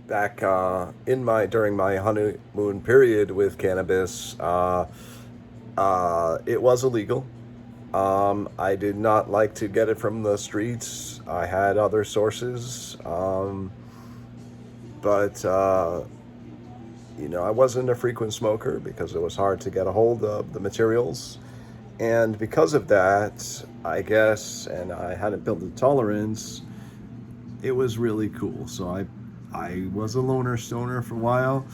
back during my honeymoon period with cannabis, it was illegal. I did not like to get it from the streets. I had other sources, but I wasn't a frequent smoker because it was hard to get a hold of the materials. And because of that, I guess, and I hadn't built a tolerance, it was really cool. So I was a loner stoner for a while,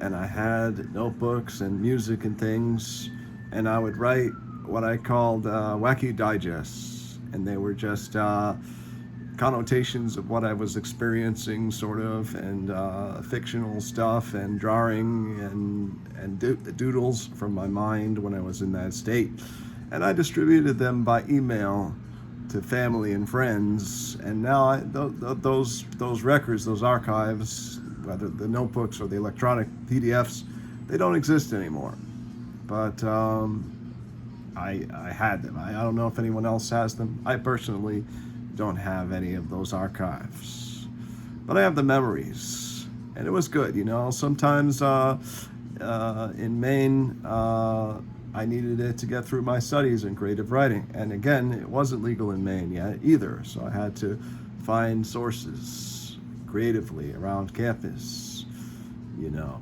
and I had notebooks and music and things, and I would write what I called wacky digests, and they were just connotations of what I was experiencing, sort of, and fictional stuff, and drawing, and doodles from my mind when I was in that state. And I distributed them by email to family and friends. And now those records, those archives, whether the notebooks or the electronic PDFs, they don't exist anymore. But I had them. I don't know if anyone else has them. I personally don't have any of those archives, but I have the memories, and it was good. Sometimes in Maine, I needed it to get through my studies in creative writing, and again, it wasn't legal in Maine yet either, so I had to find sources creatively around campus. You know,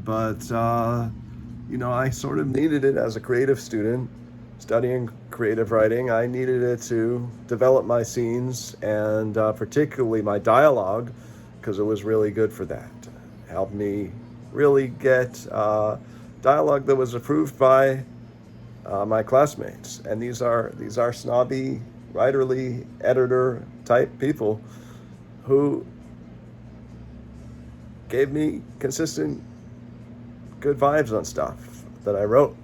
but I sort of needed it as a creative student studying creative writing. I needed it to develop my scenes and particularly my dialogue, because it was really good for that. It helped me really get dialogue that was approved by my classmates, and these are snobby, writerly, editor type people who gave me consistent good vibes on stuff that I wrote.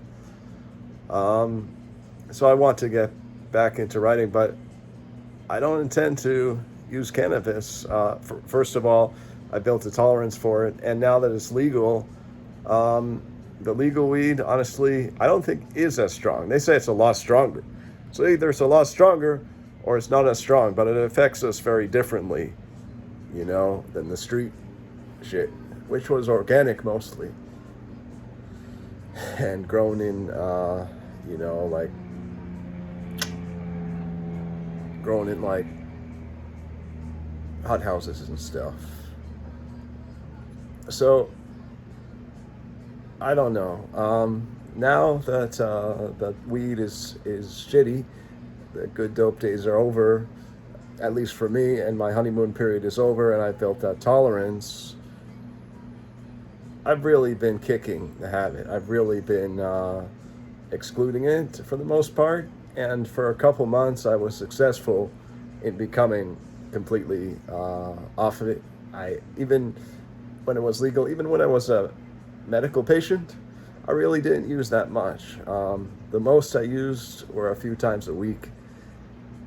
So I want to get back into writing, but I don't intend to use cannabis. First of all, I built a tolerance for it, and now that it's legal, the legal weed, honestly, I don't think is as strong. They say it's a lot stronger. So either it's a lot stronger or it's not as strong, but it affects us very differently, than the street shit, which was organic mostly and grown in, like grown in like hot houses and stuff. So I don't know. Now that that weed is shitty, the good dope days are over, at least for me, and my honeymoon period is over, and I built that tolerance. I've really been kicking the habit. I've really been excluding it for the most part, and for a couple months I was successful in becoming completely off of it. Even when it was legal, even when I was a medical patient, I really didn't use that much. The most I used were a few times a week,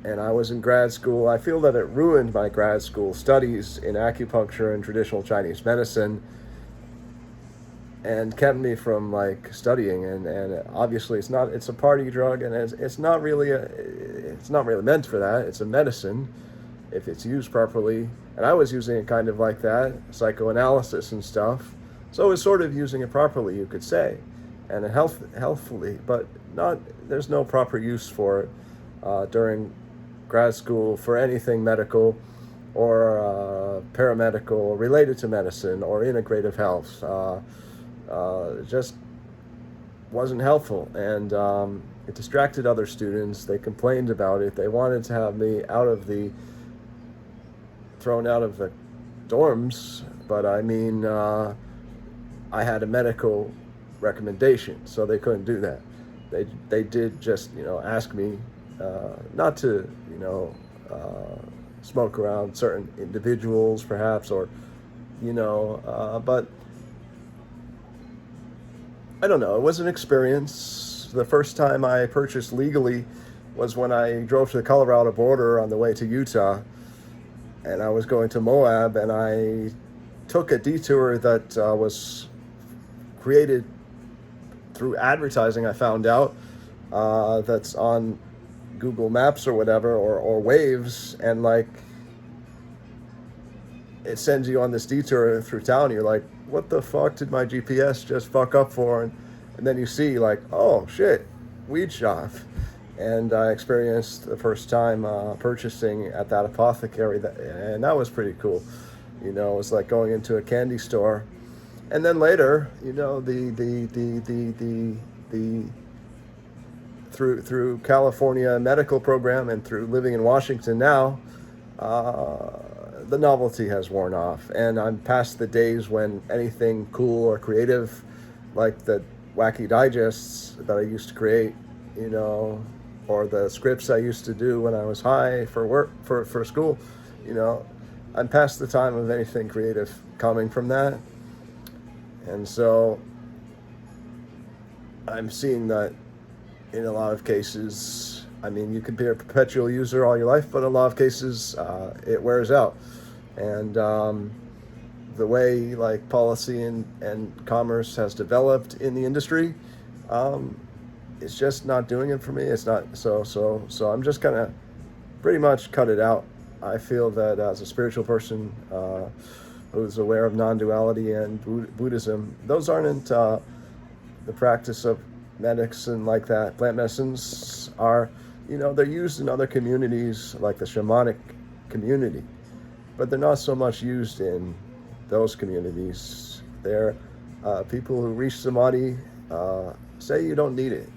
and I was in grad school. I feel that it ruined my grad school studies in acupuncture and traditional Chinese medicine, and kept me from studying. And obviously it's a party drug, and it's not really meant for that. It's a medicine if it's used properly, and I was using it kind of like that, psychoanalysis and stuff. So I was sort of using it properly, you could say, and healthfully, but not. There's no proper use for it during grad school for anything medical or paramedical related to medicine or integrative health. It just wasn't helpful, and it distracted other students. They complained about it. They wanted to have me thrown out of the dorms, but I mean, I had a medical recommendation, so they couldn't do that. They did just ask me not to smoke around certain individuals, perhaps, or but I don't know. It was an experience. The first time I purchased legally was when I drove to the Colorado border on the way to Utah, and I was going to Moab, and I took a detour that was created through advertising. I found out that's on Google Maps or whatever, or Waves, and it sends you on this detour through town. You're like, what the fuck did my GPS just fuck up for? And then you see like, oh shit, weed shop. And I experienced the first time purchasing at that apothecary, and that was pretty cool. You know, it was like going into a candy store. And then later, you know, the through California medical program and through living in Washington now, the novelty has worn off, and I'm past the days when anything cool or creative, like the wacky digests that I used to create, you know, or the scripts I used to do when I was high for work for school, you know, I'm past the time of anything creative coming from that. And so I'm seeing that in a lot of cases, I mean, you can be a perpetual user all your life, but in a lot of cases, it wears out. And the way like policy and commerce has developed in the industry, it's just not doing it for me. It's not so I'm just gonna pretty much cut it out. I feel that as a spiritual person who's aware of non-duality and Buddhism, those aren't the practice of medicine like that. Plant medicines are, you know, they're used in other communities like the shamanic community, but they're not so much used in those communities. They're people who reach samadhi say you don't need it.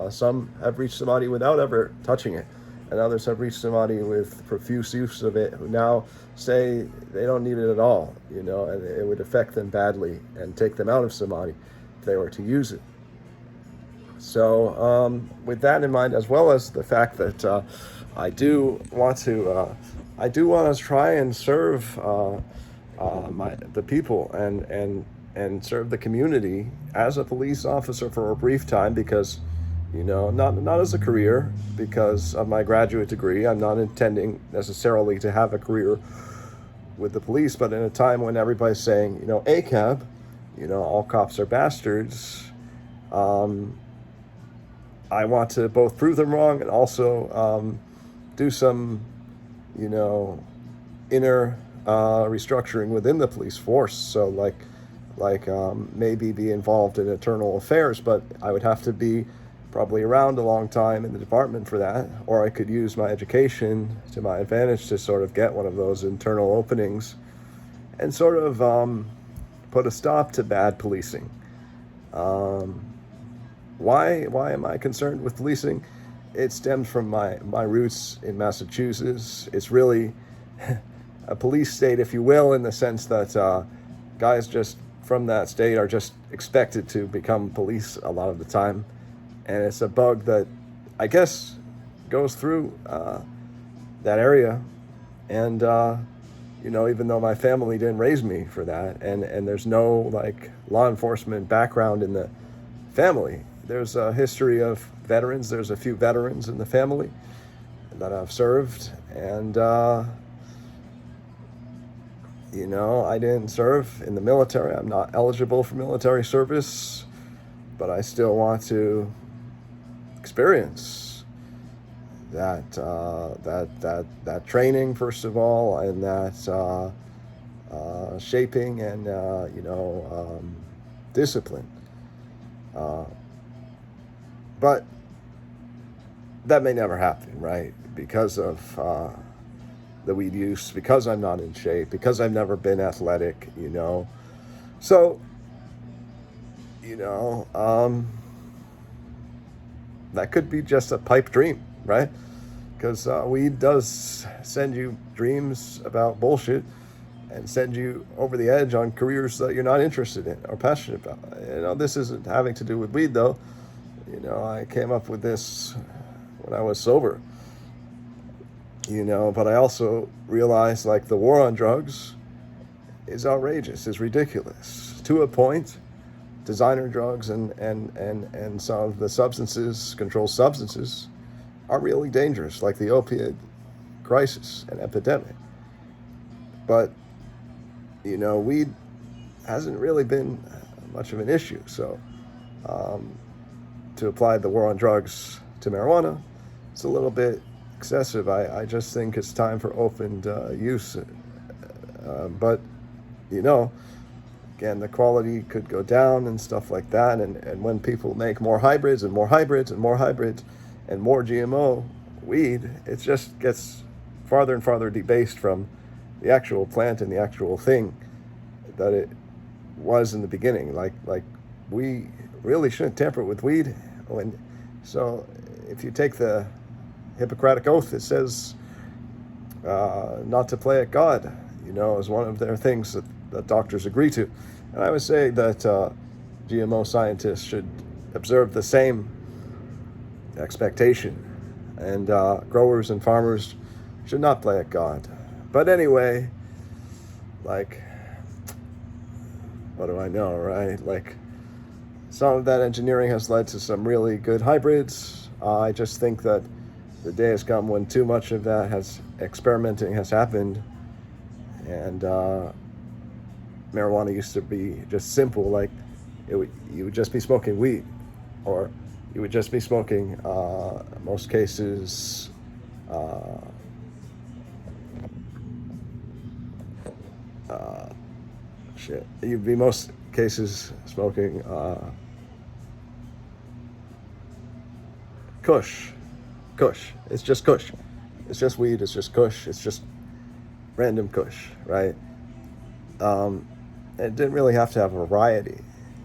Some have reached samadhi without ever touching it, and others have reached samadhi with profuse use of it, who now say they don't need it at all, you know, and it would affect them badly and take them out of samadhi if they were to use it. So with that in mind, as well as the fact that I do want to try and serve the people and serve the community as a police officer for a brief time, because, you know, not as a career, because of my graduate degree. I'm not intending necessarily to have a career with the police, but in a time when everybody's saying, you know, ACAB, you know, all cops are bastards, I want to both prove them wrong and also do some, you know, inner restructuring within the police force. So like maybe be involved in internal affairs, but I would have to be probably around a long time in the department for that, or I could use my education to my advantage to sort of get one of those internal openings and sort of put a stop to bad policing. Why am I concerned with policing? It stems from my roots in Massachusetts. It's really a police state, if you will, in the sense that guys just from that state are just expected to become police a lot of the time. And it's a bug that I guess goes through that area. And, you know, even though my family didn't raise me for that, and there's no like law enforcement background in the family, there's a history of veterans. There's a few veterans in the family that I've served. And, you know, I didn't serve in the military. I'm not eligible for military service, but I still want to experience that training, first of all, and that shaping and you know, discipline. But that may never happen, right? Because of the weed use, because I'm not in shape, because I've never been athletic, you know. So, you know, that could be just a pipe dream, right? Because weed does send you dreams about bullshit and send you over the edge on careers that you're not interested in or passionate about. You know, this isn't having to do with weed, though. You know, I came up with this when I was sober. You know, but I also realized, like, the war on drugs is outrageous, is ridiculous. To a point, designer drugs and some of the substances, controlled substances, are really dangerous, like the opioid crisis and epidemic. But, you know, weed hasn't really been much of an issue. So to apply the war on drugs to marijuana, it's a little bit excessive. I just think it's time for open use But, you know, again, the quality could go down and stuff like that. And when people make more hybrids and more hybrids and more hybrids and more GMO weed, it just gets farther and farther debased from the actual plant and the actual thing that it was in the beginning. Like we really shouldn't tamper with weed. So if you take the Hippocratic Oath, it says not to play at God, is one of their things that doctors agree to. And I would say that GMO scientists should observe the same expectation, and growers and farmers should not play at God. But anyway, like, what do I know, right? Like, some of that engineering has led to some really good hybrids. I just think that the day has come when too much of that experimenting has happened, and marijuana used to be just simple, like you would just be smoking weed, or you would just be smoking, in most cases, you'd be most cases smoking Kush. It's just Kush. It's just weed. It's just Kush. It's just random Kush, right? It didn't really have to have a variety.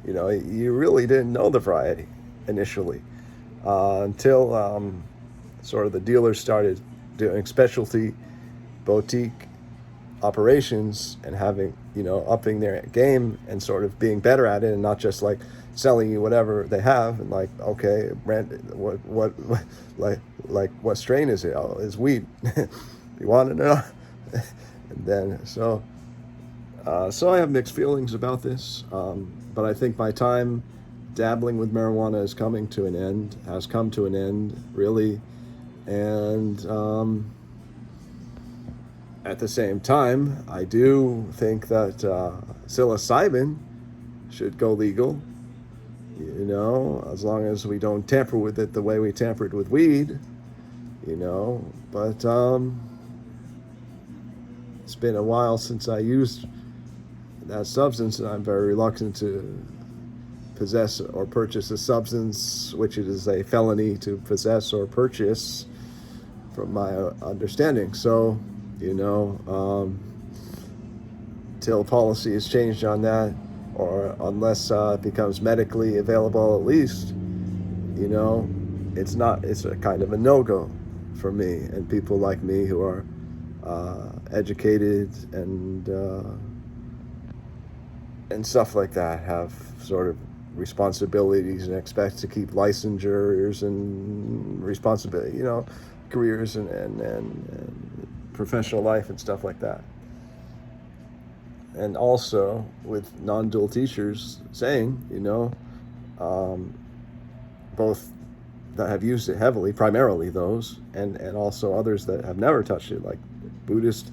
You really didn't know the variety initially until sort of the dealers started doing specialty boutique operations and having, upping their game and sort of being better at it, and not just like selling you whatever they have and like, okay, what like what strain is it? Oh, it's weed. You want to know? And then so I have mixed feelings about this, but I think my time dabbling with marijuana has come to an end, really. And at the same time, I do think that psilocybin should go legal, as long as we don't tamper with it the way we tampered with weed, but it's been a while since I used that substance, and I'm very reluctant to possess or purchase a substance which it is a felony to possess or purchase, from my understanding. So, till policy is changed on that, or unless it becomes medically available, at least, it's a kind of a no-go for me and people like me who are educated and stuff like that, have sort of responsibilities and expect to keep licensures and responsibility, careers and professional life and stuff like that. And also with non-dual teachers saying, both that have used it heavily, primarily those, and also others that have never touched it, like Buddhist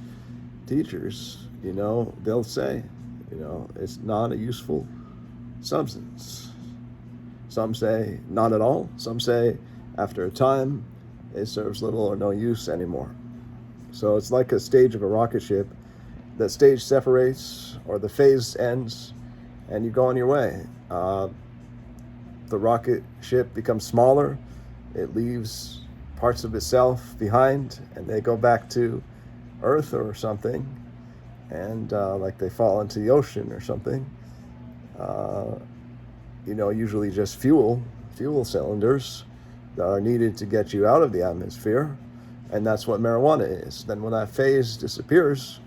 teachers, they'll say, it's not a useful substance. Some say not at all. Some say after a time it serves little or no use anymore. So it's like a stage of a rocket ship. The stage separates, or the phase ends, and you go on your way. The rocket ship becomes smaller. It leaves parts of itself behind, and they go back to Earth or something, and like they fall into the ocean or something. Usually just fuel cylinders that are needed to get you out of the atmosphere, and that's what marijuana is. Then when that phase disappears,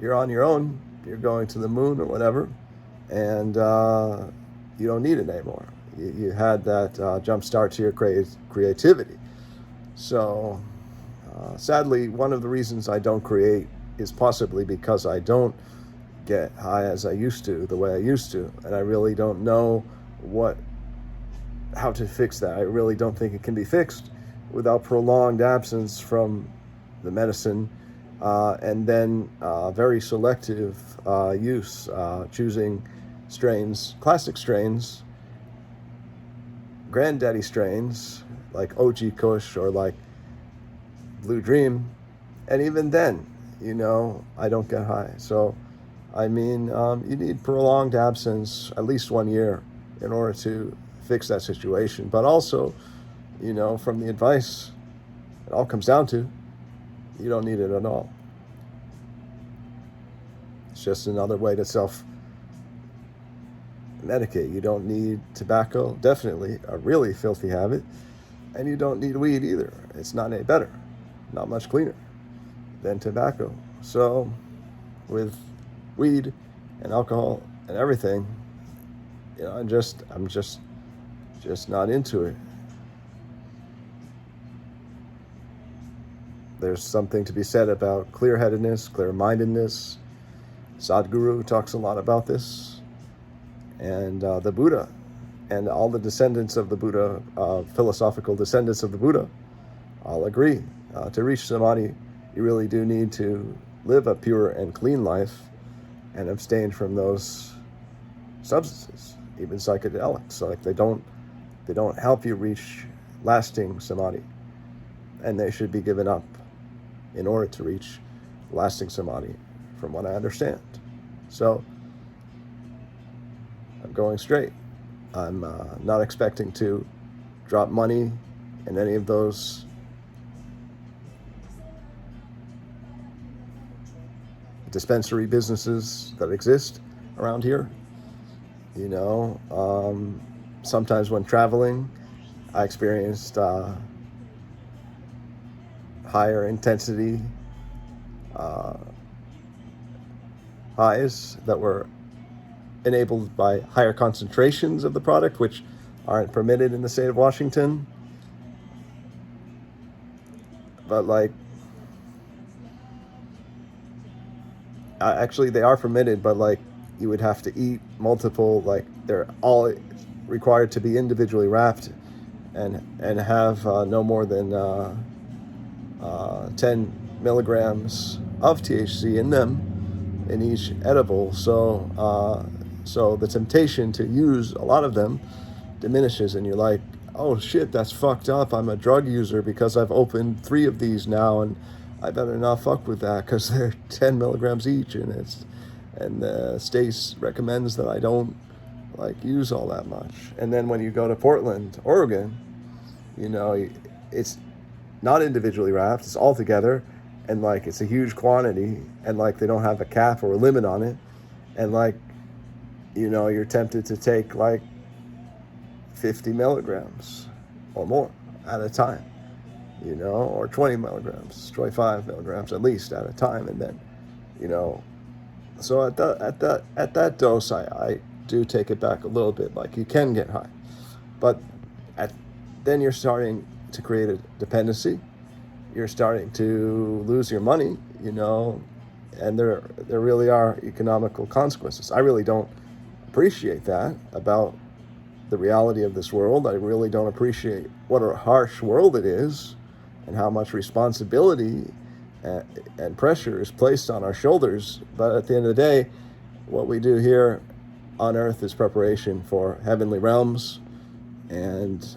you're on your own. You're going to the moon or whatever, and you don't need it anymore. You had that jump start to your creativity. So sadly, one of the reasons I don't create is possibly because I don't get high as I used to, the way I used to, and I really don't know how to fix that. I really don't think it can be fixed without prolonged absence from the medicine, and then very selective use, choosing strains, classic strains, granddaddy strains like OG Kush or like Blue Dream. And even then, I don't get high. So, I mean, you need prolonged absence, at least 1 year, in order to fix that situation. But also, from the advice, it all comes down to you don't need it at all. It's just another way to self medicate. You don't need tobacco, definitely a really filthy habit, and you don't need weed either. It's not any better, not much cleaner than tobacco. So, with weed and alcohol and everything, I'm just not into it. There's something to be said about clear-headedness, clear-mindedness. Sadhguru talks a lot about this, and the Buddha and all the descendants of the Buddha, philosophical descendants of the Buddha, all agree. To reach samadhi, you really do need to live a pure and clean life and abstain from those substances, even psychedelics. So like they don't help you reach lasting samadhi, and they should be given up in order to reach lasting samadhi, from what I understand. So I'm going straight. I'm not expecting to drop money in any of those dispensary businesses that exist around here. Sometimes when traveling, I experienced higher intensity highs that were enabled by higher concentrations of the product, which aren't permitted in the state of Washington. But actually they are permitted, but you would have to eat multiple, they're all required to be individually wrapped and have no more than 10 milligrams of THC in them in each edible. So the temptation to use a lot of them diminishes, and you're like, oh shit, that's fucked up. I'm a drug user because I've opened 3 of these now, and I better not fuck with that because they're 10 milligrams each, and the state recommends that I don't use all that much. And then when you go to Portland, Oregon, it's not individually wrapped, it's all together, and it's a huge quantity, and they don't have a cap or a limit on it, and you're tempted to take 50 milligrams or more at a time, or 20 milligrams, 25 milligrams at least at a time. And then, so at that dose, I do take it back a little bit. You can get high, but then you're starting to create a dependency. You're starting to lose your money, and there really are economical consequences. I really don't appreciate that about the reality of this world. I really don't appreciate what a harsh world it is, and how much responsibility and pressure is placed on our shoulders. But at the end of the day, what we do here on earth is preparation for heavenly realms, and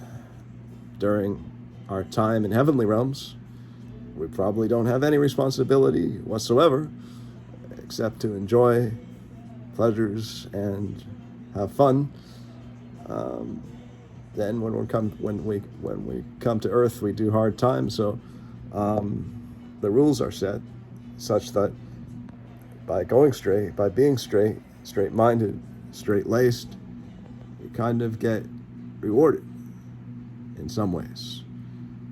during our time in heavenly realms, we probably don't have any responsibility whatsoever except to enjoy pleasures and have fun. Then when we come to earth, we do hard times. So the rules are set such that by going straight, by being straight-minded, straight-laced, you kind of get rewarded in some ways.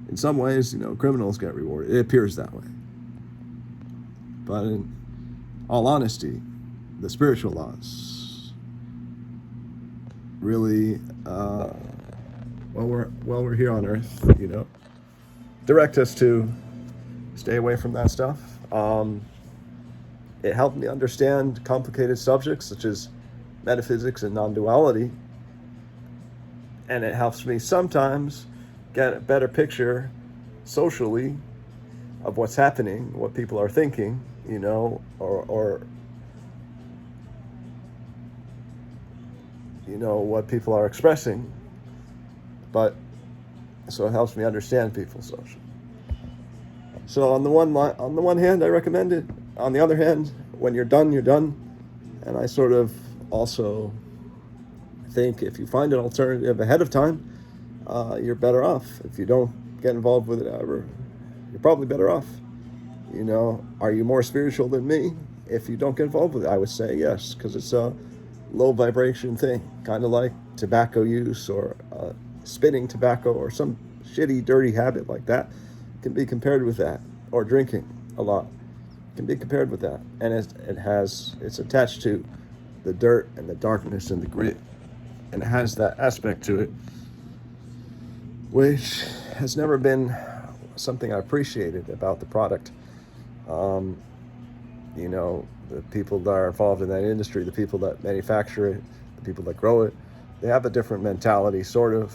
In some ways, criminals get rewarded. It appears that way. But in all honesty, the spiritual laws really, while we're here on earth, direct us to stay away from that stuff. It helped me understand complicated subjects such as metaphysics and non-duality, and it helps me sometimes get a better picture socially of what's happening, what people are thinking, or what people are expressing. But so it helps me understand people socially. So on the one hand, I recommend it. on the other hand, when you're done, you're done. And I sort of also think if you find an alternative ahead of time, you're better off. If you don't get involved with it ever, you're probably better off. Are you more spiritual than me? If you don't get involved with it, I would say yes, because it's a low vibration thing, kind of like tobacco use or spitting tobacco or some shitty, dirty habit like that can be compared with that, or drinking a lot can be compared with that, and it's attached to the dirt and the darkness and the grit, and it has that aspect to it, which has never been something I appreciated about the product. The people that are involved in that industry, the people that manufacture it, the people that grow it, they have a different mentality, sort of,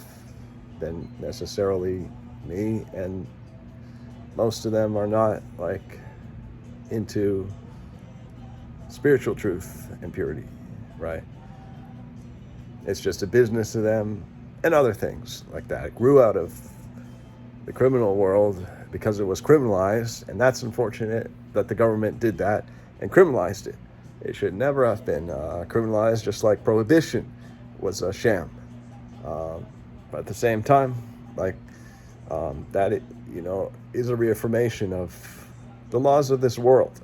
than necessarily me, and most of them are not like into spiritual truth and purity, right? It's just a business to them, and other things like that. It grew out of the criminal world because it was criminalized, and that's unfortunate that the government did that and criminalized it. It should never have been criminalized, just like prohibition was a sham. But at the same time, that is a reaffirmation of the laws of this world,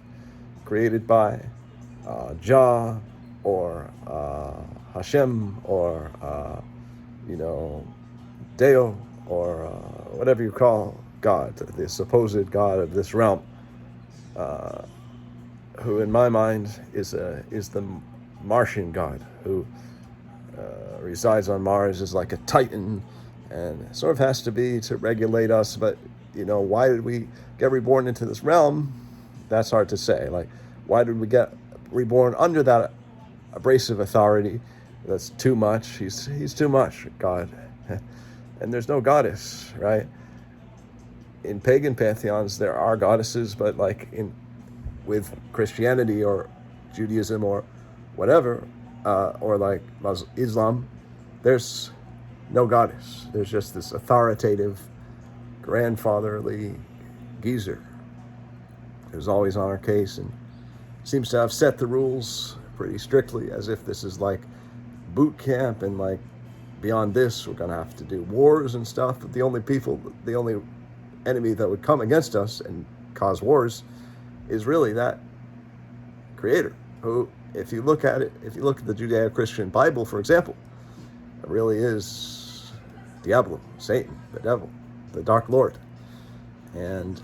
created by Jah or Hashem or Deo or whatever you call God, the supposed God of this realm, who in my mind is the Martian God who resides on Mars, is like a titan, and sort of has to be to regulate us. But why did we get reborn into this realm? That's hard to say. Like, why did we get reborn under that abrasive authority? That's too much. He's too much, God. And there's no goddess, right? In pagan pantheons, there are goddesses, but with Christianity or Judaism or whatever, or like Islam, there's no goddess. There's just this authoritative, grandfatherly geezer who's always on our case and seems to have set the rules pretty strictly, as if this is like boot camp, and like beyond this we're gonna have to do wars and stuff. But the only enemy that would come against us and cause wars is really that creator, who, if you look at the Judeo-Christian Bible, for example, it really is Diablo, Satan, the devil, the Dark Lord. And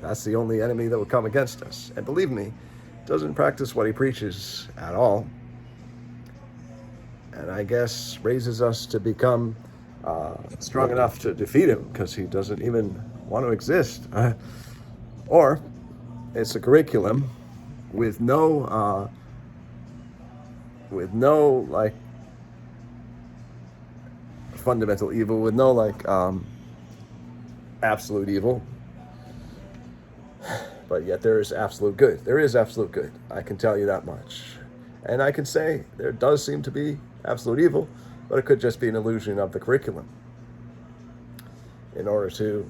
that's the only enemy that would come against us. And believe me, doesn't practice what he preaches at all. And I guess raises us to become strong enough to defeat him, because he doesn't even want to exist. Or it's a curriculum with no like fundamental evil, with no like absolute evil, but yet there is absolute good. There is absolute good, I can tell you that much. And I can say there does seem to be absolute evil, but it could just be an illusion of the curriculum in order to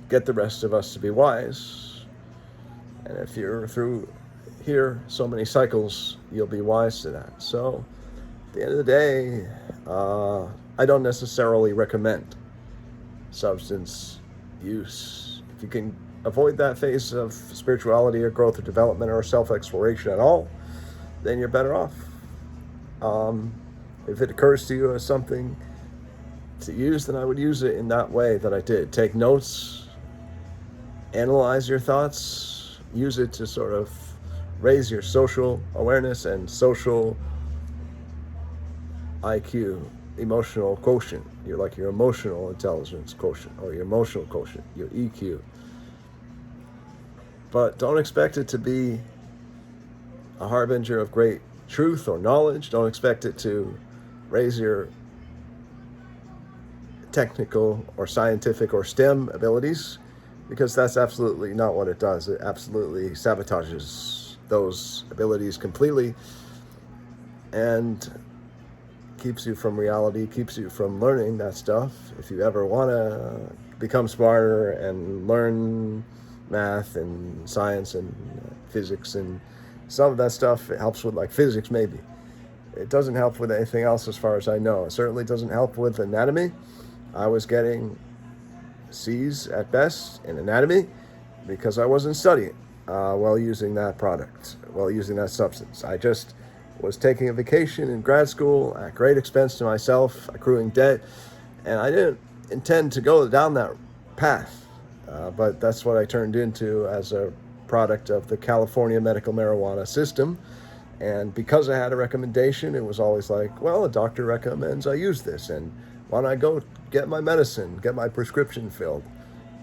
get the rest of us to be wise. And if you're through here so many cycles, you'll be wise to that. So at the end of the day, I don't necessarily recommend substance use. If you can avoid that phase of spirituality or growth or development or self-exploration at all, then you're better off. If it occurs to you as something to use, then I would use it in that way that I did. Take notes, analyze your thoughts, use it to sort of raise your social awareness and social IQ, emotional quotient. Your emotional intelligence quotient, or your emotional quotient, your EQ. But don't expect it to be a harbinger of great truth or knowledge. Don't expect it to raise your technical or scientific or STEM abilities, because that's absolutely not what it does. It absolutely sabotages those abilities completely and keeps you from reality, keeps you from learning that stuff. If you ever want to become smarter and learn math and science and physics, and some of that stuff. It helps with like physics maybe. It doesn't help with anything else as far as I know. It certainly doesn't help with anatomy. I was getting C's at best in anatomy because I wasn't studying while using that product, while using that substance. I just was taking a vacation in grad school at great expense to myself, accruing debt, and I didn't intend to go down that path. But that's what I turned into as a product of the California medical marijuana system. And because I had a recommendation, it was always like, well, a doctor recommends I use this, and why don't I go get my medicine, get my prescription filled?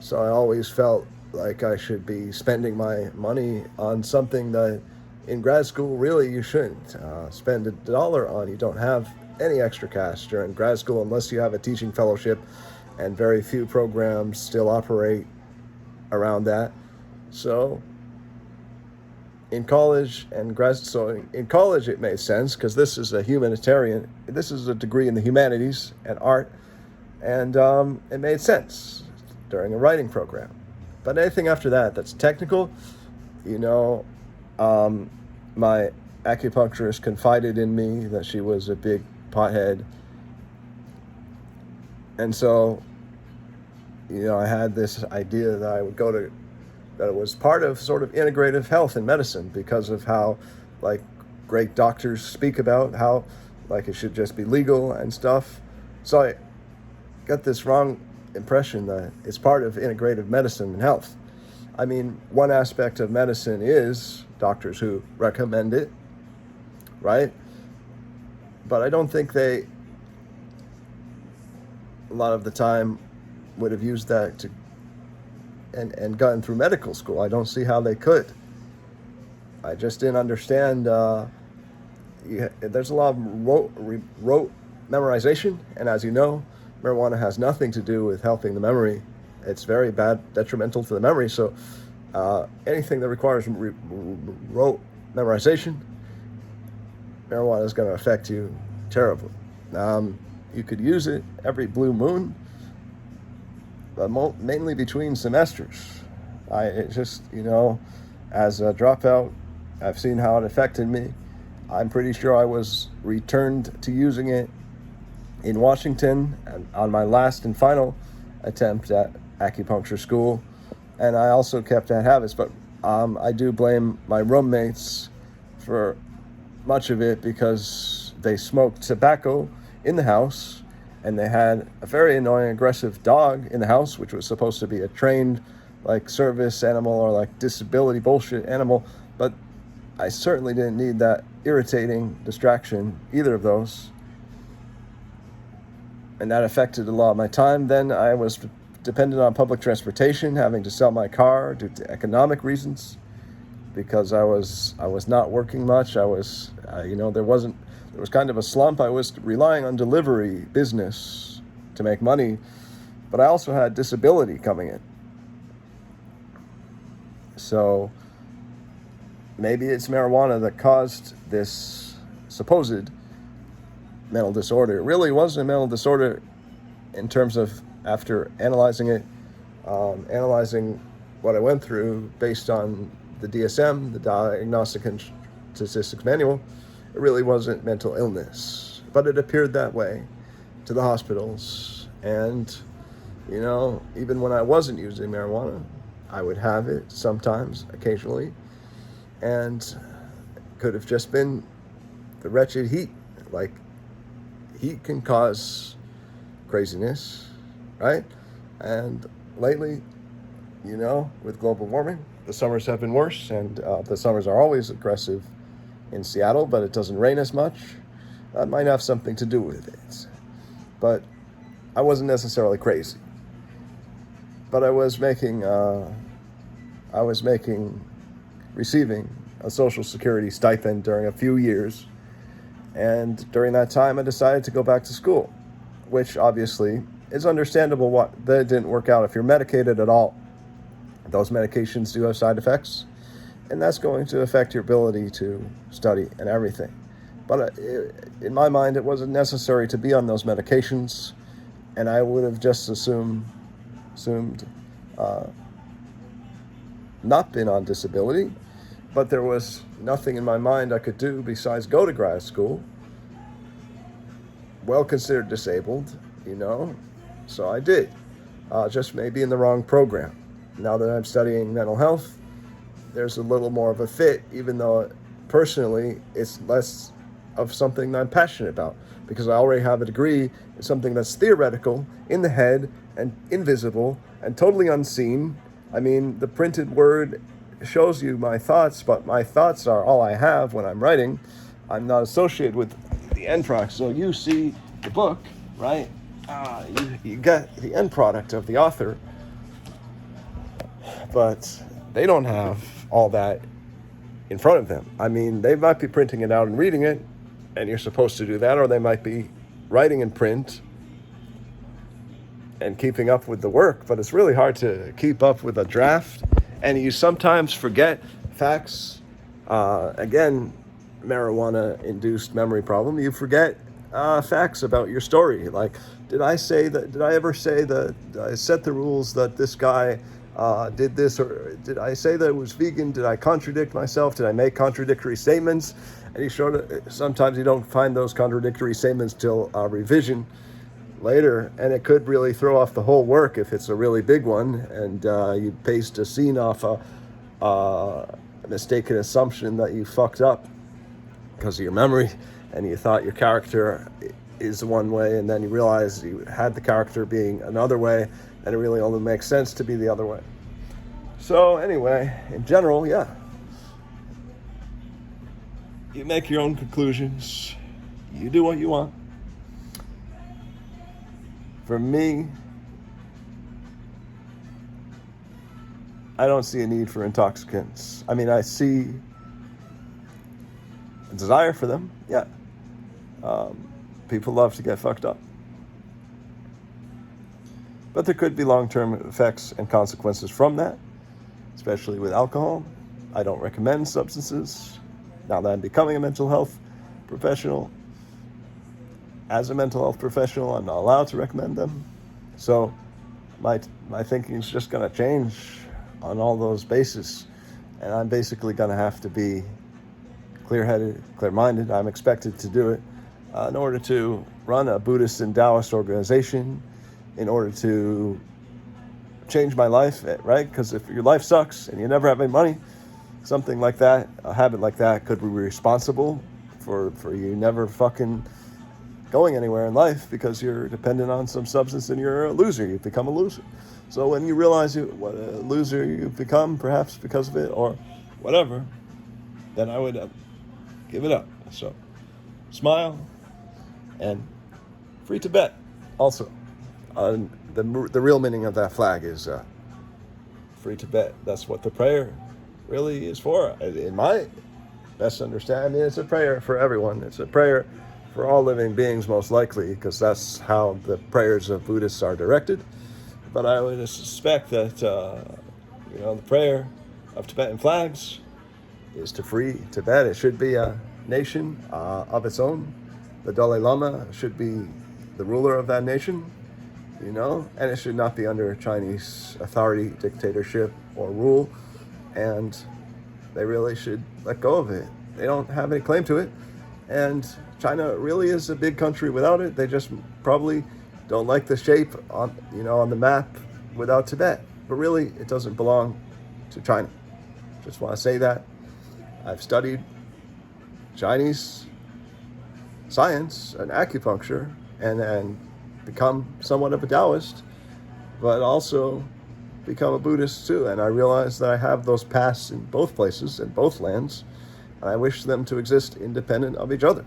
So I always felt like I should be spending my money on something that in grad school, really, you shouldn't spend $1 on. You don't have any extra cash during grad school unless you have a teaching fellowship, and very few programs still operate around that. So in college and in college it made sense because this is a degree in the humanities and art, and it made sense during a writing program. But anything after that that's technical, you know, my acupuncturist confided in me that she was a big pothead, and so, you know, I had this idea that I would go to, that it was part of sort of integrative health and medicine because of how, like, great doctors speak about how, like, it should just be legal and stuff. So I got this wrong impression that it's part of integrative medicine and health. I mean, one aspect of medicine is doctors who recommend it, right? But I don't think they, a lot of the time, would have used that to and gotten through medical school. I don't see how they could. I just didn't understand. There's a lot of rote memorization, and as you know, marijuana has nothing to do with helping the memory. It's very detrimental to the memory. So anything that requires rote memorization, marijuana is going to affect you terribly. You could use it every blue moon, but mainly between semesters. It just, you know, as a dropout, I've seen how it affected me. I'm pretty sure I was returned to using it in Washington and on my last and final attempt at acupuncture school, and I also kept that habits. But I do blame my roommates for much of it because they smoked tobacco in the house, and they had a very annoying, aggressive dog in the house, which was supposed to be a trained, like, service animal or like disability bullshit animal. But I certainly didn't need that irritating distraction, either of those. And that affected a lot of my time. Then I was dependent on public transportation, having to sell my car due to economic reasons, because I was not working much. I was, there was kind of a slump. I was relying on delivery business to make money, but I also had disability coming in. So maybe it's marijuana that caused this supposed mental disorder. It really wasn't a mental disorder in terms of, after analyzing it, analyzing what I went through based on the DSM, the Diagnostic and Statistics Manual. It really wasn't mental illness, but it appeared that way to the hospitals. And, even when I wasn't using marijuana, I would have it sometimes, occasionally, and it could have just been the wretched heat. Like, heat can cause craziness, right? And lately, with global warming, the summers have been worse, and the summers are always aggressive in Seattle, but it doesn't rain as much. That might have something to do with it. But I wasn't necessarily crazy. But I was receiving a Social Security stipend during a few years. And during that time, I decided to go back to school, which obviously is understandable that it didn't work out. If you're medicated at all, those medications do have side effects, and that's going to affect your ability to study and everything. But in my mind, it wasn't necessary to be on those medications, and I would have just assumed not been on disability, but there was nothing in my mind I could do besides go to grad school, well considered disabled, so I did, just maybe in the wrong program. Now that I'm studying mental health, there's a little more of a fit, even though personally it's less of something that I'm passionate about, because I already have a degree in something that's theoretical, in the head, and invisible, and totally unseen. I mean, the printed word shows you my thoughts, but my thoughts are all I have when I'm writing. I'm not associated with the end product. So you see the book, right? You get the end product of the author, but they don't have all that in front of them. I mean, they might be printing it out and reading it, and you're supposed to do that, or they might be writing in print and keeping up with the work, but it's really hard to keep up with a draft, and you sometimes forget facts. Again, marijuana-induced memory problem. You forget facts about your story. Like, did I ever say that I set the rules that this guy did this, or did I say that it was vegan? Did I contradict myself? Did I make contradictory statements? And sometimes you don't find those contradictory statements till revision later, and it could really throw off the whole work if it's a really big one, and you paste a scene off a mistaken assumption that you fucked up because of your memory, and you thought your character is one way, and then you realize you had the character being another way, and it really only makes sense to be the other way. So anyway, in general, yeah, you make your own conclusions, you do what you want. For me, I don't see a need for intoxicants. I mean, I see a desire for them, yeah. People love to get fucked up. But there could be long-term effects and consequences from that, especially with alcohol. I don't recommend substances. Now that I'm becoming a mental health professional, as a mental health professional, I'm not allowed to recommend them. So my thinking is just going to change on all those bases. And I'm basically going to have to be clear-headed, clear-minded. I'm expected to do it in order to run a Buddhist and Taoist organization, in order to change my life, right? Because if your life sucks and you never have any money, something like that, a habit like that, could be responsible for you never fucking going anywhere in life, because you're dependent on some substance and you're a loser. You've become a loser. So when you realize what a loser you've become, perhaps because of it or whatever, then I would give it up. So smile, and free Tibet also. The real meaning of that flag is free Tibet. That's what the prayer really is for, in my best understanding. I mean, it's a prayer for everyone. It's a prayer for all living beings, most likely, because that's how the prayers of Buddhists are directed. But I would suspect that the prayer of Tibetan flags is to free Tibet. It should be a nation of its own. The Dalai Lama should be the ruler of that nation, and it should not be under Chinese authority, dictatorship, or rule. And they really should let go of it. They don't have any claim to it. And China really is a big country without it. They just probably don't like the shape on the map without Tibet. But really, it doesn't belong to China. Just want to say that. I've studied Chinese science and acupuncture and become somewhat of a Taoist, but also become a Buddhist too. And I realize that I have those paths in both places, in both lands, and I wish them to exist independent of each other,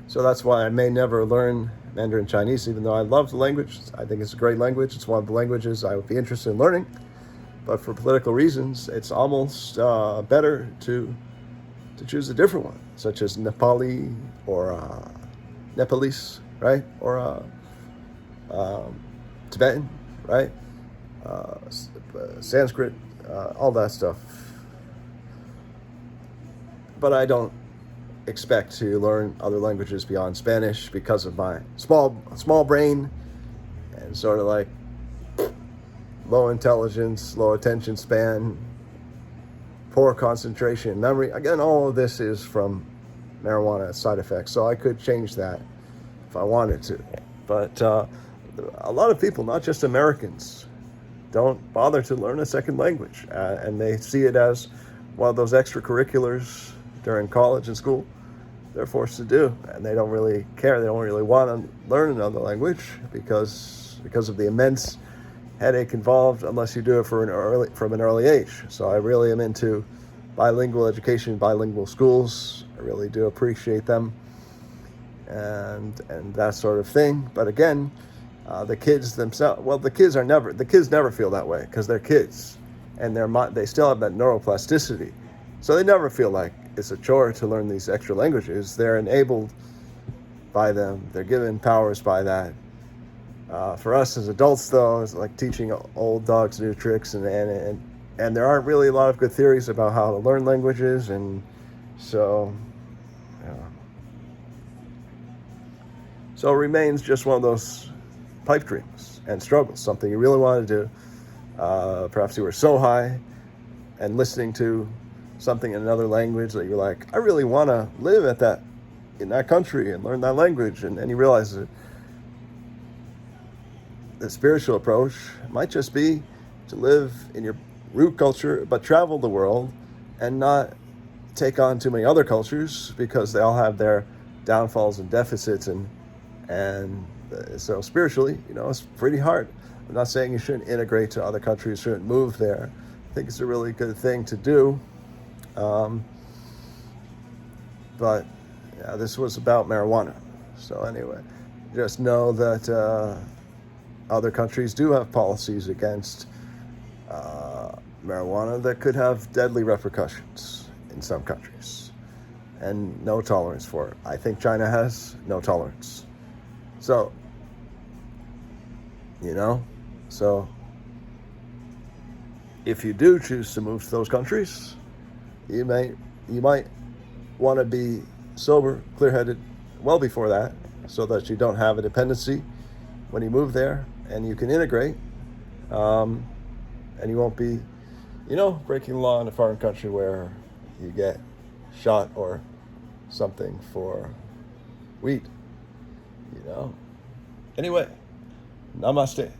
So that's why I may never learn Mandarin Chinese, even though I love the language. I think it's a great language. It's one of the languages I would be interested in learning. But for political reasons, it's almost better to choose a different one, such as Nepali or Nepalese, right? Or Tibetan, right? Sanskrit, all that stuff. But I don't expect to learn other languages beyond Spanish because of my small brain and sort of like low intelligence, low attention span, poor concentration, memory. Again, all of this is from marijuana side effects. So I could change that if I wanted to. But a lot of people, not just Americans, don't bother to learn a second language. And they see it as one of those extracurriculars during college and school they're forced to do. And they don't really care. They don't really want to learn another language because of the immense headache involved unless you do it from an early age. So I really am into bilingual education, bilingual schools. I really do appreciate them and that sort of thing. But again, the kids themselves, well, the kids never feel that way because they're kids and they still have that neuroplasticity. So they never feel like it's a chore to learn these extra languages. They're enabled by them. They're given powers by that. For us as adults, though, it's like teaching old dogs new tricks, and there aren't really a lot of good theories about how to learn languages, and so it remains just one of those pipe dreams and struggles, something you really want to do. Perhaps you were so high and listening to something in another language that you're like, I really want to live in that country and learn that language, and then you realize that the spiritual approach might just be to live in your root culture, but travel the world and not take on too many other cultures because they all have their downfalls and deficits. And so spiritually, it's pretty hard. I'm not saying you shouldn't integrate to other countries, shouldn't move there. I think it's a really good thing to do. But yeah, this was about marijuana. So anyway, just know that other countries do have policies against marijuana that could have deadly repercussions in some countries, and no tolerance for it. I think China has no tolerance. So, so if you do choose to move to those countries, you might want to be sober, clear-headed well before that, so that you don't have a dependency when you move there, and you can integrate, and you won't be, breaking the law in a foreign country where you get shot or something for weed, Anyway, namaste.